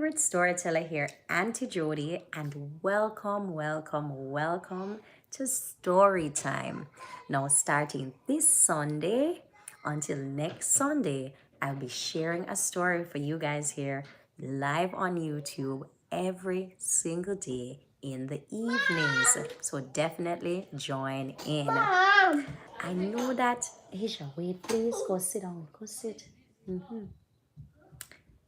favorite storyteller here, Auntie Jody, and welcome to Story Time. Now, starting this Sunday until next Sunday, I'll be sharing a story for you guys here live on YouTube every single day in the evenings. So, definitely join in. I know that. Asia, wait, please. Go sit down. Go sit.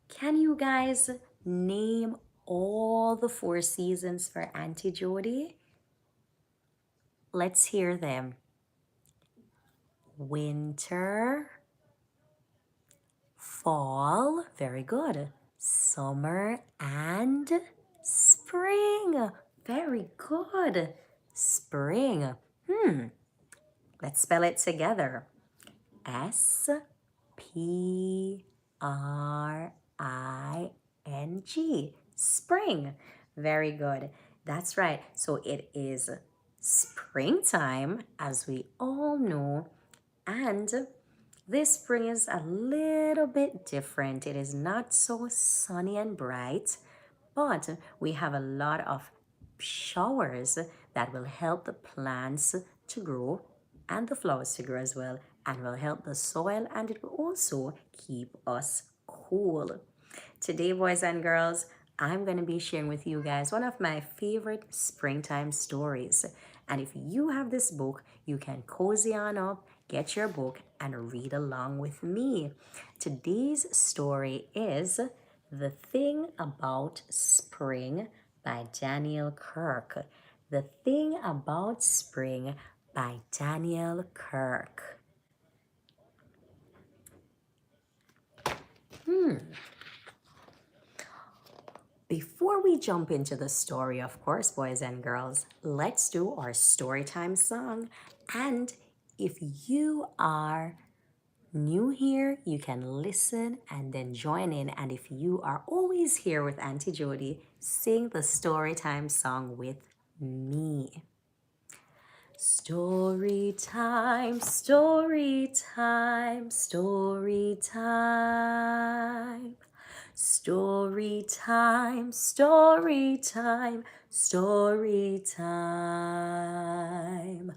Can you guys name all the four seasons for Auntie Jody? Let's hear them. Winter, fall, very good. Summer and spring, very good. Spring, let's spell it together. Spring. Spring. Very good. That's right. So it is springtime, as we all know, and this spring is a little bit different. It is not so sunny and bright, but we have a lot of showers that will help the plants to grow and the flowers to grow as well, and will help the soil, and it will also keep us cool. Today, boys and girls, I'm going to be sharing with you guys one of my favorite springtime stories. And if you have this book, you can cozy on up, get your book, and read along with me. Today's story is The Thing About Spring by Daniel Kirk. The Thing About Spring by Daniel Kirk. Before we jump into the story, of course, boys and girls, let's do our storytime song. And if you are new here, you can listen and then join in. And if you are always here with Auntie Jody, sing the storytime song with me. Story time, story time, story time. Story time, story time, story time.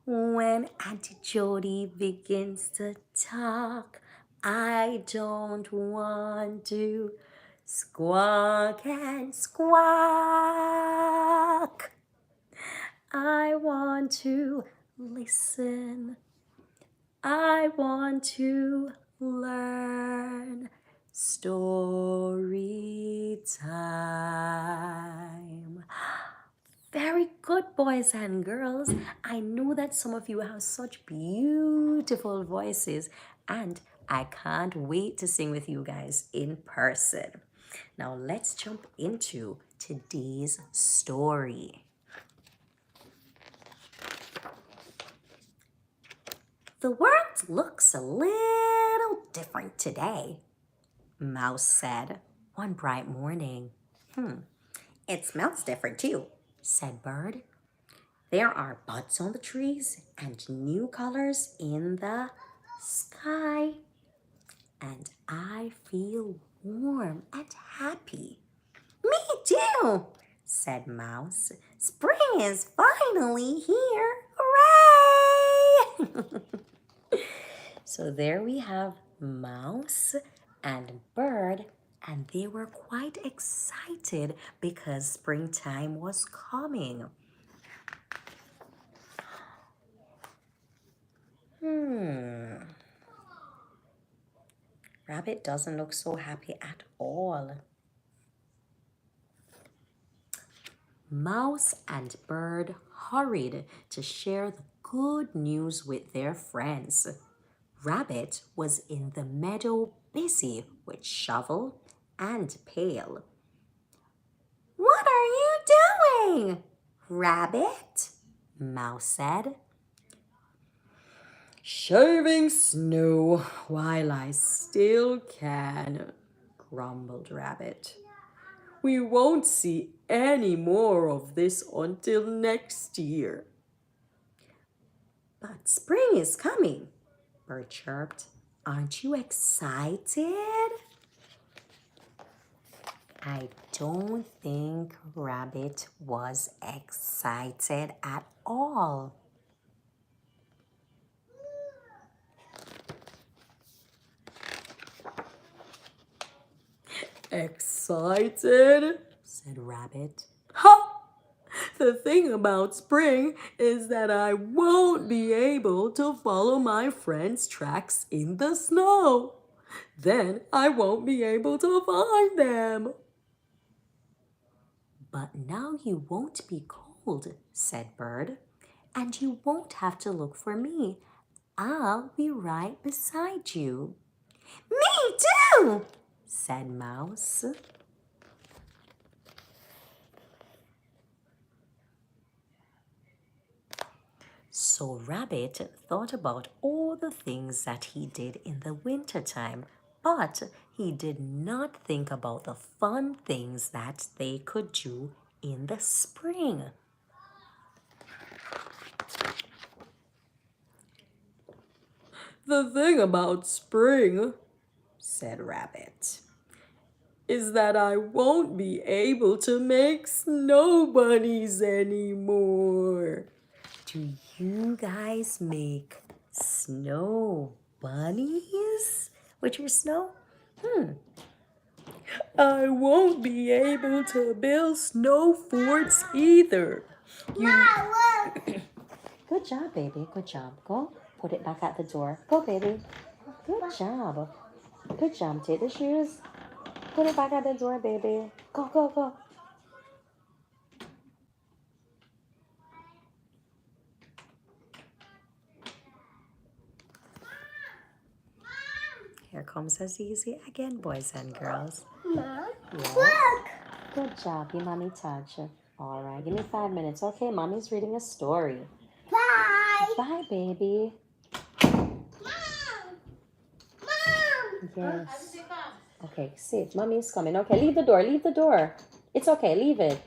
When Auntie Jody begins to talk, I don't want to squawk and squawk. I want to listen. I want to learn. Story time. Very good, boys and girls. I know that some of you have such beautiful voices, and I can't wait to sing with you guys in person. Now, let's jump into today's story. The world looks a little different today, Mouse said one bright morning. It smells different too, said Bird. There are buds on the trees and new colors in the sky. And I feel warm and happy. Me too, said Mouse. Spring is finally here. Hooray! So there we have Mouse and Bird, and they were quite excited because springtime was coming. Rabbit doesn't look so happy at all. Mouse and Bird hurried to share the good news with their friends. Rabbit was in the meadow busy with shovel and pail. What are you doing, Rabbit? Mouse said. Shaving snow while I still can, grumbled Rabbit. We won't see any more of this until next year. But spring is coming, Bird chirped. Aren't you excited? I don't think Rabbit was excited at all. Excited? Said Rabbit. Ha! The thing about spring is that I won't be able to follow my friends' tracks in the snow. Then I won't be able to find them. But now you won't be cold, said Bird, and you won't have to look for me. I'll be right beside you. Me too, said Mouse. So Rabbit thought about all the things that he did in the wintertime, but he did not think about the fun things that they could do in the spring. The thing about spring, said Rabbit, is that I won't be able to make snow bunnies anymore. Do you guys make snow bunnies with your snow? I won't be able to build snow forts either. Good job, baby. Good job. Go put it back at the door. Go, baby. Good job. Good job. Take the shoes. Put it back at the door, baby. Go, go, go. Here comes Azizi again, boys and girls. Mom, Yes. look! Good job, you mommy touch. All right, give me 5 minutes. Okay, mommy's reading a story. Bye! Bye, baby. Mom! Mom! Yes. Okay, safe. Mommy's coming. Okay, leave the door. Leave the door. It's okay. Leave it.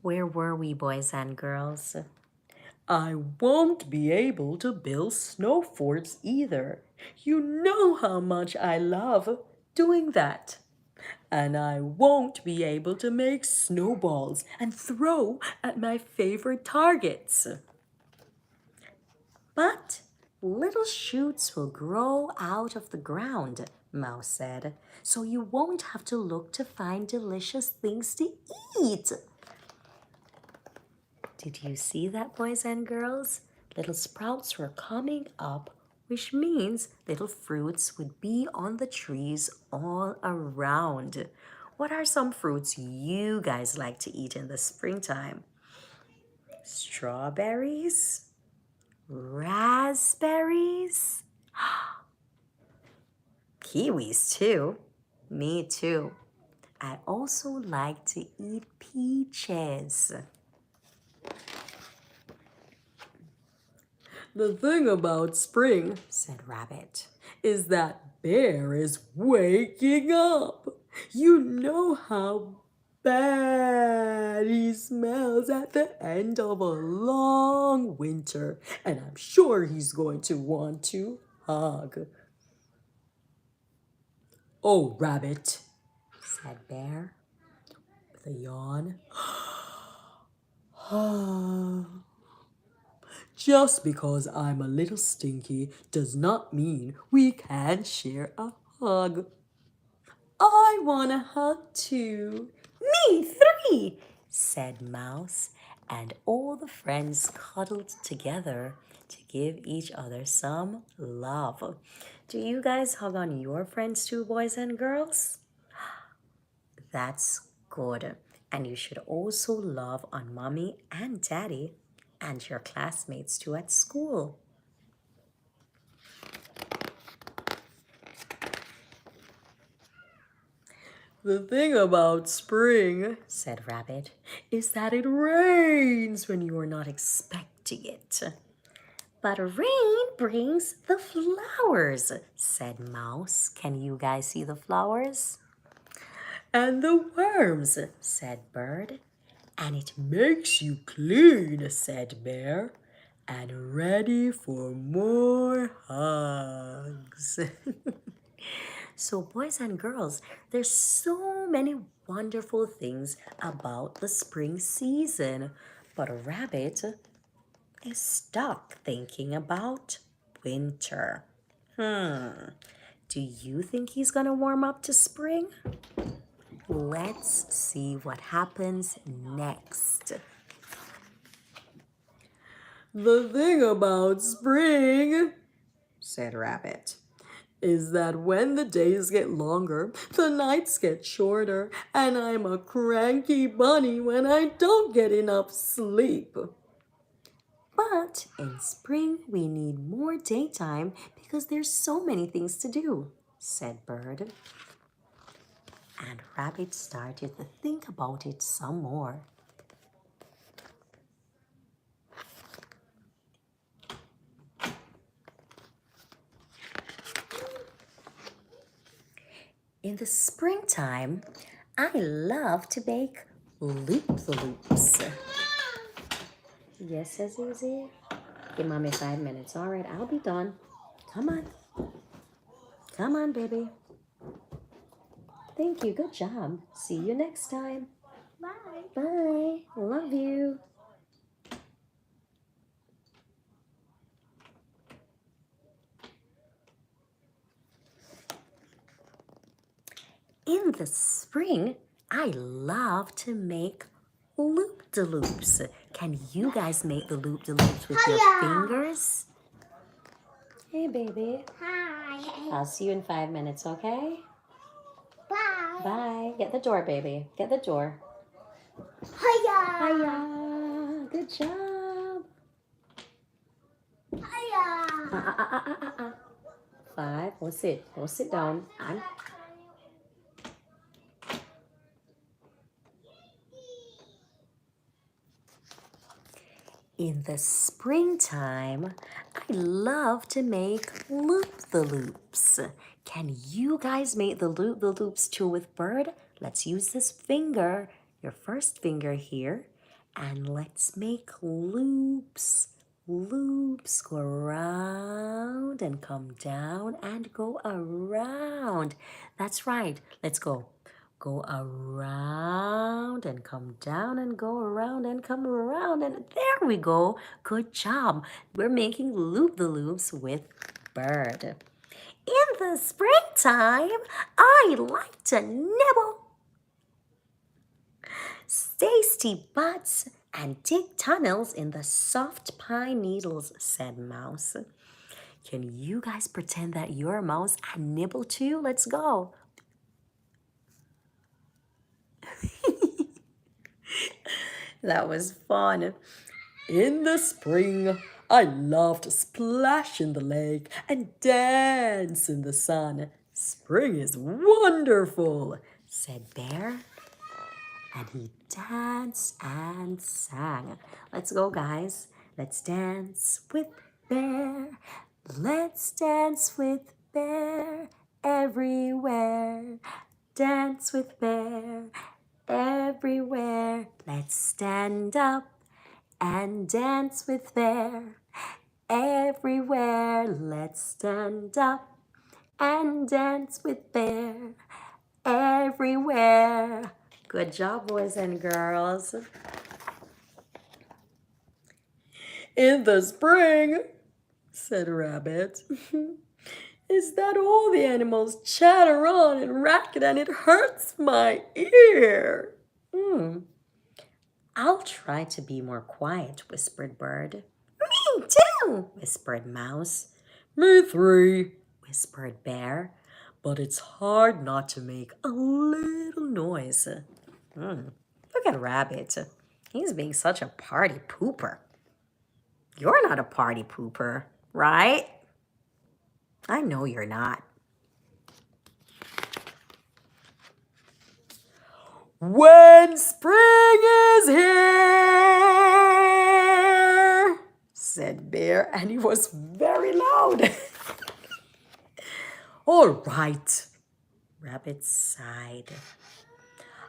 Where were we, boys and girls? I won't be able to build snow forts either. You know how much I love doing that. And I won't be able to make snowballs and throw at my favorite targets. But little shoots will grow out of the ground, Mouse said, so you won't have to look to find delicious things to eat. Did you see that, boys and girls? Little sprouts were coming up, which means little fruits would be on the trees all around. What are some fruits you guys like to eat in the springtime? Strawberries? Raspberries? Kiwis too. Me too. I also like to eat peaches. The thing about spring, said Rabbit, is that Bear is waking up. You know how bad he smells at the end of a long winter, and I'm sure he's going to want to hug. Oh, Rabbit, said Bear with a yawn. Just because I'm a little stinky does not mean we can't share a hug. I want a hug too. Me three, said Mouse, and all the friends cuddled together to give each other some love. Do you guys hug on your friends too, boys and girls? That's good. And you should also love on mommy and daddy and your classmates too at school. The thing about spring, said Rabbit, is that it rains when you are not expecting it. But rain brings the flowers, said Mouse. Can you guys see the flowers? And the worms, said Bird. And it makes you clean, said Bear. and ready for more hugs. So, boys and girls, there's so many wonderful things about the spring season, but a rabbit is stuck thinking about winter. Do you think he's gonna warm up to spring? Let's see what happens next. The thing about spring, said Rabbit, is that when the days get longer, the nights get shorter, and I'm a cranky bunny when I don't get enough sleep. But in spring, we need more daytime because there's so many things to do, said Bird. And Rabbit started to think about it some more. In the springtime, I love to bake loop-the-loops. Yes, Azizi? Give Mommy 5 minutes. All right, I'll be done. Come on. Come on, baby. Thank you. Good job. See you next time. Bye. Bye. Love you. In the spring, I love to make loop-de-loops. Can you guys make the loop-de-loops with your Hiya. fingers? Hey, baby. Hi. I'll see you in 5 minutes, okay? Bye. Bye. Get the door, baby. Get the door. Hiya. Hiya. Good job. Hiya. 5. We'll sit. We'll sit down. In the springtime, I love to make loop-the-loops. Can you guys make the loop-the-loops too with Bird? Let's use this finger, your first finger here, and let's make loops. Loops go around and come down and go around. That's right. Let's go. Go around and come down and go around and come around. And there we go. Good job. We're making loop-the-loops with Bird. In the springtime, I like to nibble tasty buds and dig tunnels in the soft pine needles, said Mouse. Can you guys pretend that you're a mouse and nibble too? Let's go. That was fun. In the spring, I love to splash in the lake and dance in the sun. Spring is wonderful, said Bear. And he danced and sang. Let's go, guys. Let's dance with Bear. Let's dance with Bear everywhere. Dance with Bear everywhere. Let's stand up and dance with Bear everywhere. Let's stand up and dance with Bear everywhere. Good job, boys and girls. In the spring, said Rabbit, is that all the animals chatter on and racket and it hurts my ear. I'll try to be more quiet, whispered Bird. Me too, whispered Mouse. Me three, whispered Bear. But it's hard not to make a little noise. Look at Rabbit. He's being such a party pooper. You're not a party pooper, right? I know you're not. When spring is here, said Bear, and he was very loud. All right, Rabbit sighed.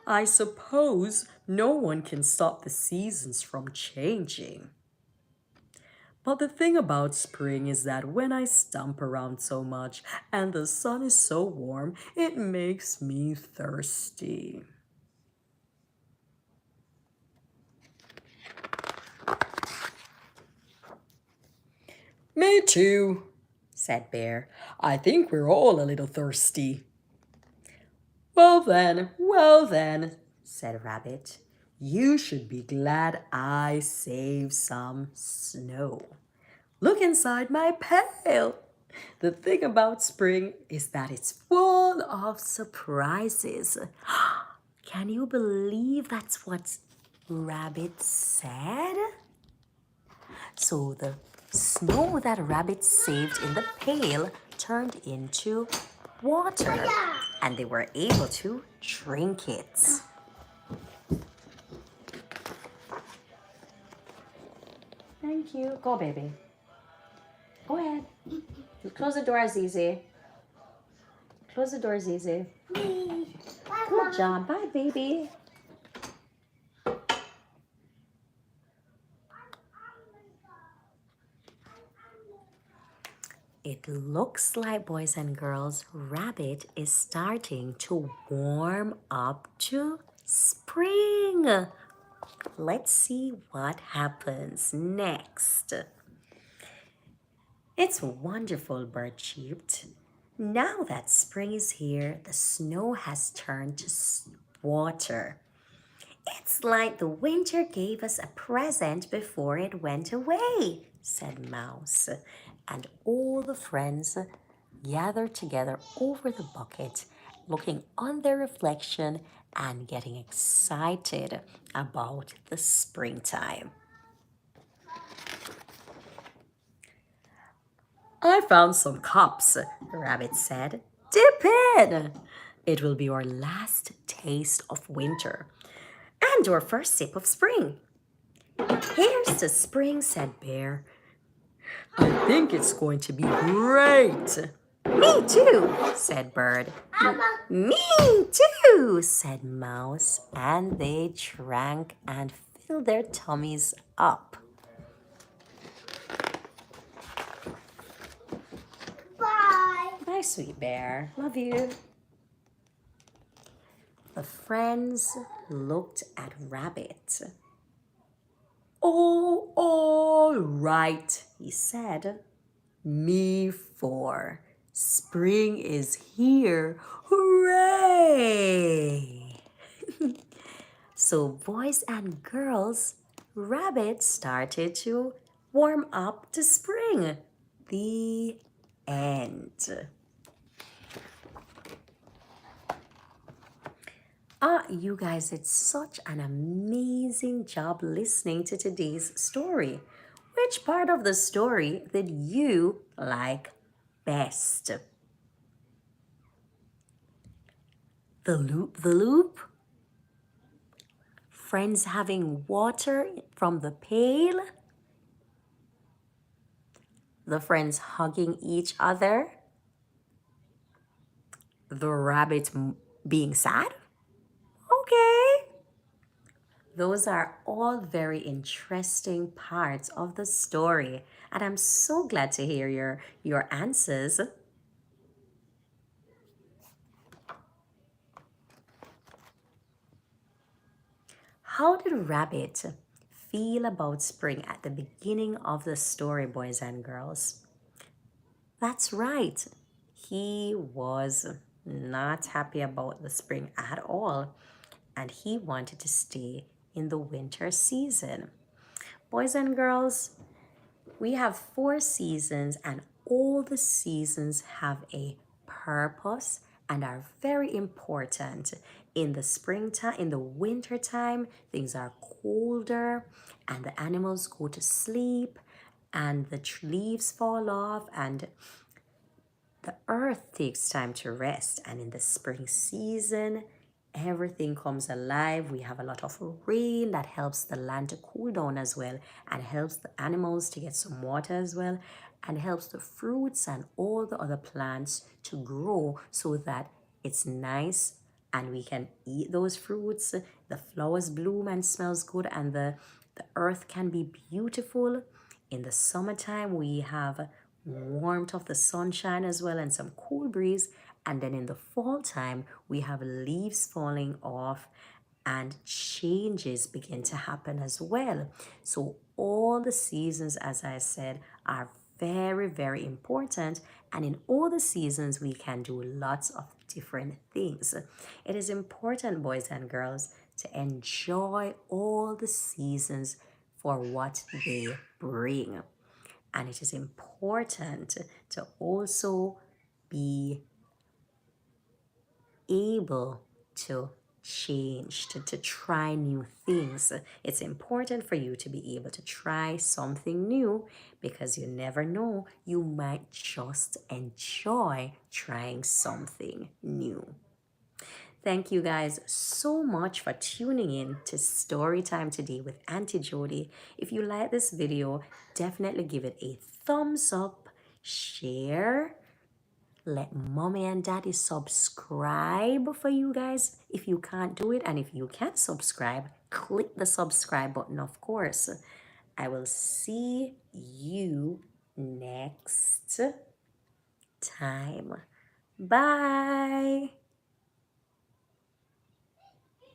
I suppose no one can stop the seasons from changing. But the thing about spring is that when I stomp around so much and the sun is so warm, it makes me thirsty. Me too, said Bear. I think we're all a little thirsty. Well then, said Rabbit. You should be glad I saved some snow. Look inside my pail. The thing about spring is that it's full of surprises. Can you believe that's what Rabbit said? So the snow that Rabbit saved in the pail turned into water and they were able to drink it. Thank you. Go, baby. Go ahead. Close the door, Zizi. Close the door, Zizi. Good job. Bye, baby. It looks like, boys and girls, Rabbit is starting to warm up to spring. Let's see what happens next. It's wonderful, Bird chirped. Now that spring is here, the snow has turned to water. It's like the winter gave us a present before it went away, said Mouse. And all the friends gathered together over the bucket, looking on their reflection and getting excited about the springtime. I found some cups, Rabbit said. Dip in! It will be our last taste of winter and our first sip of spring. Here's to spring, said Bear. I think it's going to be great. Me too, said Bird. Me too, said Mouse, and they drank and filled their tummies up. Bye. Bye, sweet bear. Love you. The friends looked at Rabbit. Oh, all right, he said. Me for. Spring is here. Hooray! So, boys and girls, Rabbit started to warm up to spring. The end. You guys did such an amazing job listening to today's story. Which part of the story did you like best? The loop? Friends having water from the pail? The friends hugging each other? The rabbit being sad? Okay. Those are all very interesting parts of the story, and I'm so glad to hear your answers. How did Rabbit feel about spring at the beginning of the story, boys and girls? That's right. He was not happy about the spring at all, and he wanted to stay in the winter season. Boys and girls, we have 4 seasons, and all the seasons have a purpose and are very important. In the springtime, in the wintertime, things are colder and the animals go to sleep and the leaves fall off and the earth takes time to rest. And in the spring season, everything comes alive. We have a lot of rain that helps the land to cool down as well and helps the animals to get some water as well and helps the fruits and all the other plants to grow so that it's nice and we can eat those fruits. The flowers bloom and smells good and the earth can be beautiful In the summertime, we have warmth of the sunshine as well and some cool breeze. And then in the fall time, we have leaves falling off and changes begin to happen as well. So, all the seasons, as I said, are very, very important. And in all the seasons, we can do lots of different things. It is important, boys and girls, to enjoy all the seasons for what they bring. And it is important to also be able to change, to try new things. It's important for you to be able to try something new because you never know, you might just enjoy trying something new. Thank you guys so much for tuning in to Story Time today with Auntie Jody. If you like this video, definitely give it a thumbs up, share, let mommy and daddy subscribe for you guys if you can't do it. And if you can subscribe, click the subscribe button, of course. I will see you next time. Bye.